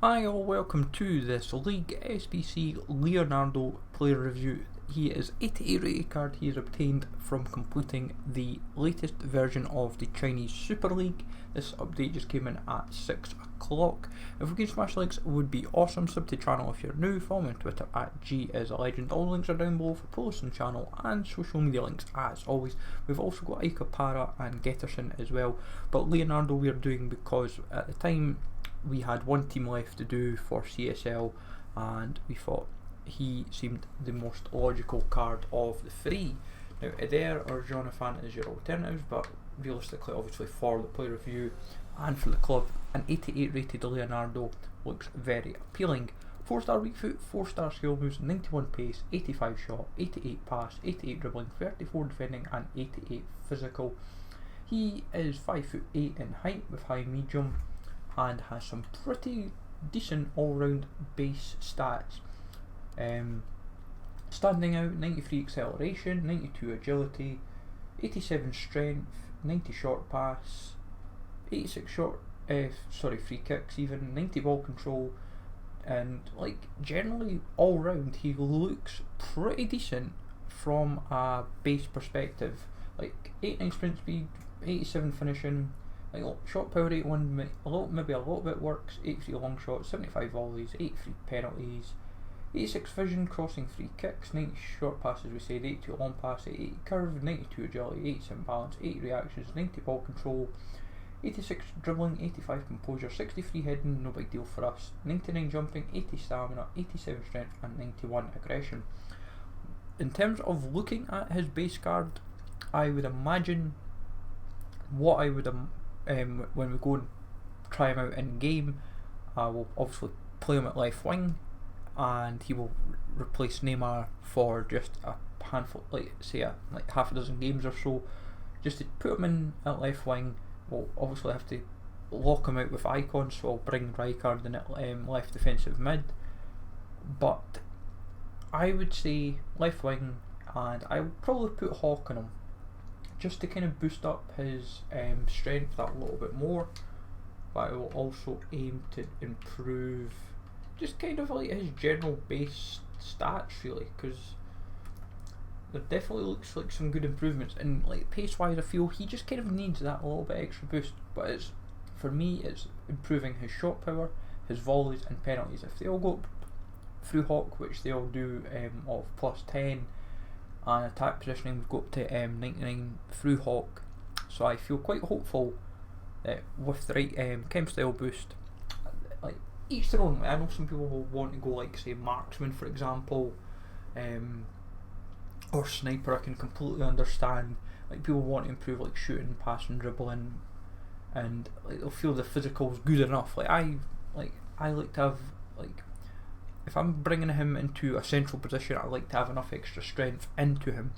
Hi all, welcome to this League SBC Leonardo player review. He is 88 rated card he has obtained from completing the latest version of the Chinese Super League. This update just came in at 6 o'clock. If we can smash likes, it would be awesome. Sub to the channel if you're new, follow me on Twitter at GIsALegend. All links are down below for posts on the channel and social media links as always. We've also got Para and Getterson as well, but Leonardo we are doing because at the time we had one team left to do for CSL and we thought he seemed the most logical card of the three. Now Adair or Jonathan is your alternatives, but realistically obviously for the player review and for the club, an 88 rated Leonardo looks very appealing. 4-star weak foot, 4-star skill moves, 91 pace, 85 shot, 88 pass, 88 dribbling, 34 defending and 88 physical. He is 5'8" in height with high medium and has some pretty decent all-round base stats. Standing out, 93 acceleration, 92 agility, 87 strength, 90 short pass, 86 free kicks even, 90 ball control, and like generally all round he looks pretty decent from a base perspective. Like 89 sprint speed, 87 finishing, like shot power 81, maybe a little bit works, 83 long shots, 75 volleys, 83 penalties, 86 vision, crossing free kicks, 90 short passes we said, 82 long pass, 88 curve, 92 agility, 87 balance, 80 reactions, 90 ball control, 86 dribbling, 85 composure, 63 heading, no big deal for us, 99 jumping, 80 stamina, 87 strength and 91 aggression. In terms of looking at his base card, I would imagine what I would when we go and try him out in game, I will obviously play him at left wing and he will replace Neymar for just a handful, like half a dozen games or so. Just to put him in at left wing, we'll obviously have to lock him out with icons, so I'll bring Rijkaard in at left defensive mid, but I would say left wing, and I would probably put Hawk on him just to kind of boost up his strength that little bit more, but I will also aim to improve just kind of like his general base stats really, because there definitely looks like some good improvements, and like pace wise I feel he just kind of needs that little bit extra boost, but it's, for me it's improving his shot power, his volleys and penalties. If they all go up through Hawk, which they all do, of +10, and attack positioning we've got to 99 through Hawk, so I feel quite hopeful that with the right chem style boost, like each their own. I know some people will want to go like say marksman for example, or sniper. I can completely understand. Like people want to improve like shooting, passing, dribbling, and like they'll feel the physical's good enough. I like to have, like, if I'm bringing him into a central position, I like to have enough extra strength into him.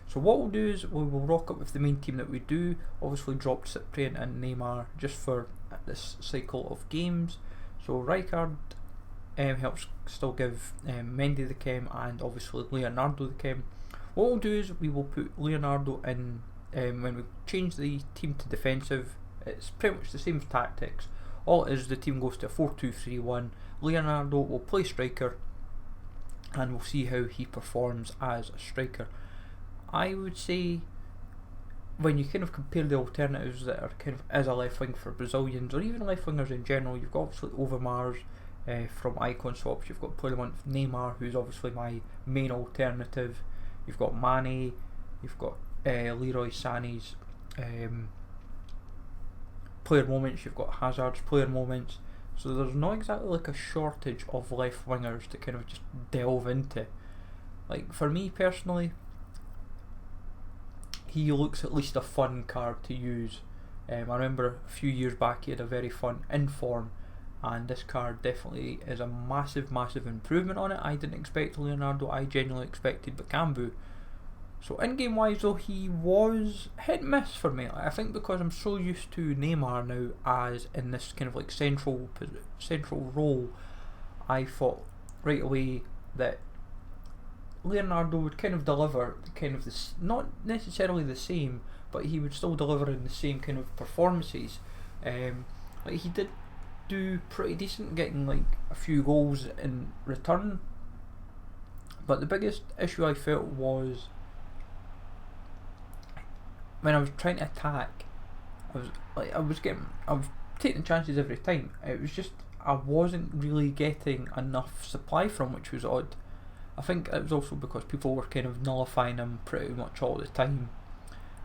So what we'll do is we will rock up with the main team that we do. Obviously dropped Cyprian and Neymar just for this cycle of games. So Rijkaard helps still give Mendy the chem, and obviously Leonardo the chem. What we'll do is we will put Leonardo in when we change the team to defensive. It's pretty much the same tactics. All it is, the team goes to a 4-2-3-1. Leonardo will play striker and we'll see how he performs as a striker. I would say when you kind of compare the alternatives that are kind of as a left wing for Brazilians or even left wingers in general, you've got obviously Overmars from Icon Swaps, you've got to play them on Neymar, who's obviously my main alternative, you've got Mane, you've got Leroy Sané's player moments, you've got Hazard's player moments, so there's not exactly like a shortage of left wingers to kind of just delve into. Like for me personally, he looks at least a fun card to use. I remember a few years back he had a very fun Inform, and this card definitely is a massive improvement on it. I didn't expect Leonardo, I genuinely expected Bakambu. So in game wise though, he was hit and miss for me. I think because I'm so used to Neymar now as in this kind of like central role, I thought right away that Leonardo would kind of deliver kind of this, not necessarily the same, but he would still deliver in the same kind of performances. Like he did do pretty decent, getting like a few goals in return. But the biggest issue I felt was when I was trying to attack, I was taking chances every time. It was just I wasn't really getting enough supply from, which was odd. I think it was also because people were kind of nullifying him pretty much all the time,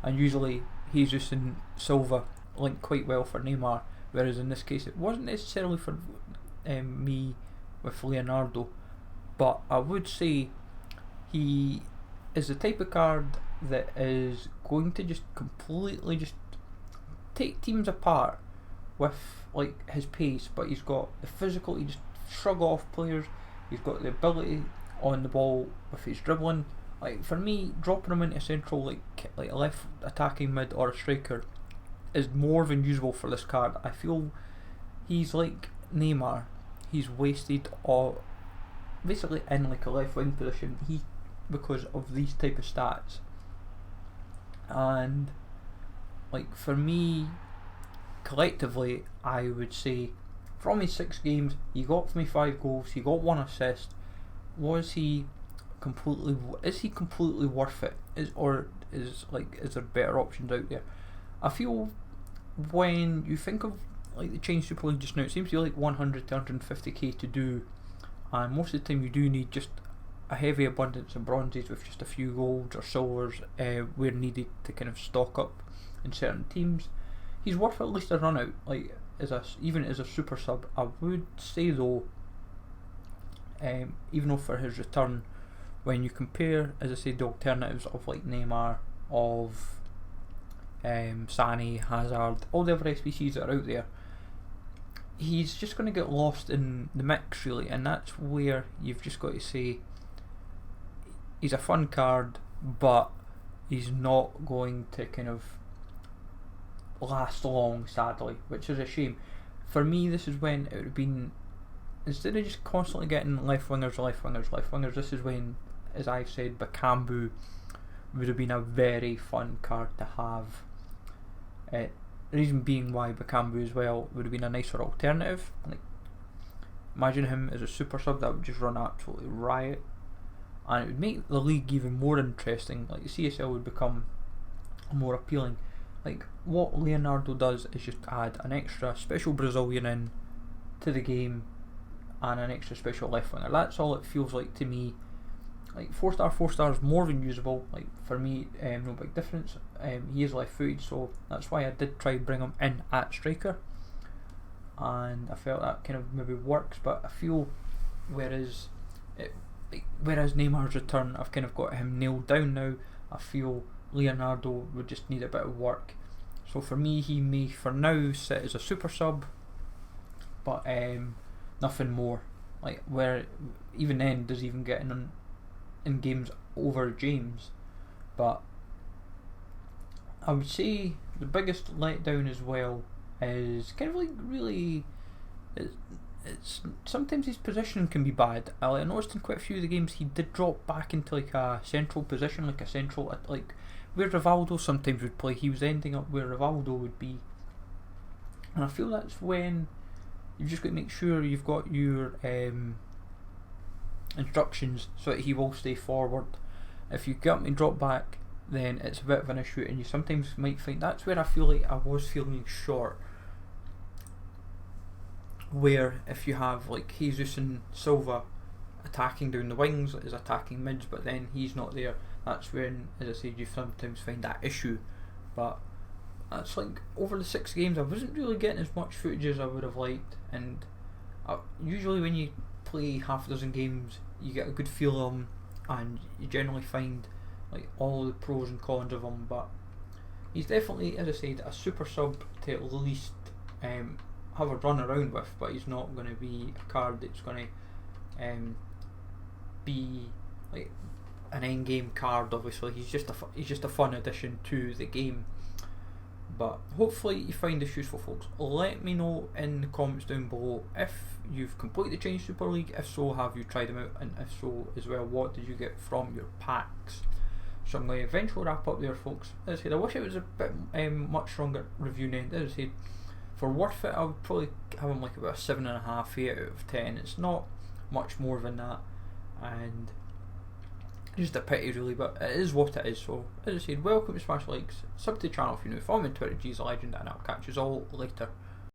and usually Jesus and Silva link quite well for Neymar, whereas in this case it wasn't necessarily for me with Leonardo. But I would say he is the type of card that is going to just completely just take teams apart with like his pace, but he's got the physical to just shrug off players. He's got the ability on the ball with his dribbling. Like for me, dropping him into central like a left attacking mid or a striker is more than usable for this card. I feel he's like Neymar. He's wasted basically in like a left wing position. Because of these type of stats, and like for me, collectively, I would say from his 6 games, he got me 5 goals. He got 1 assist. Is he completely worth it? Is there better options out there? I feel when you think of like the Chinese Super League just now, it seems to be like 100 to 150k to do, and most of the time you do need just a heavy abundance of bronzes with just a few golds or silvers where needed to kind of stock up in certain teams. He's worth at least a run out, like even as a super sub. I would say though, even though for his return, when you compare, as I said, the alternatives of like Neymar, of Sané, Hazard, all the other SBCs that are out there, he's just going to get lost in the mix really, and that's where you've just got to say he's a fun card, but he's not going to kind of last long, sadly, which is a shame. For me, this is when it would have been, instead of just constantly getting left wingers, this is when, as I've said, Bakambu would have been a very fun card to have. The reason being why Bakambu as well would have been a nicer alternative. Like, imagine him as a super sub, that would just run absolutely riot, and it would make the league even more interesting. Like the CSL would become more appealing. Like what Leonardo does is just add an extra special Brazilian in to the game and an extra special left winger. That's all it feels like to me. Like 4-star is more than usable. Like for me, no big difference. He is left footed, so that's why I did try to bring him in at striker, and I felt that kind of maybe works. But I feel whereas Neymar's return, I've kind of got him nailed down now. I feel Leonardo would just need a bit of work. So for me, he may for now sit as a super sub, but nothing more. Like where even then does he even get in games over James. But I would say the biggest letdown as well is kind of like really it's sometimes his position can be bad. I noticed in quite a few of the games he did drop back into like a central position, like a central, like where Rivaldo sometimes would play. He was ending up where Rivaldo would be, and I feel that's when you've just got to make sure you've got your instructions so that he will stay forward. If you get him to drop back, then it's a bit of an issue, and you sometimes might find that's where I feel like I was feeling short. Where if you have like Jesus and Silva attacking down the wings as attacking mids, but then he's not there, that's when, as I said, you sometimes find that issue. But that's like over the 6 games I wasn't really getting as much footage as I would have liked, and usually when you play half a dozen games you get a good feel of them and you generally find like all the pros and cons of them. But he's definitely, as I said, a super sub to at least have a run around with, but he's not going to be a card that's going to be like an end game card. Obviously, he's just a fun addition to the game. But hopefully you find this useful, folks. Let me know in the comments down below if you've completed the Chinese Super League. If so, have you tried them out? And if so as well, what did you get from your packs? So I'm going to eventually wrap up there, folks. As I said, I wish it was a bit much stronger review now. As I said, For worth it, I would probably have him like about a 7.5, 8 out of 10. It's not much more than that, and just a pity really, but it is what it is. So as I said, welcome to Smash Likes, sub to the channel if you're new, follow me on Twitter, G's a Legend, and I'll catch you all later.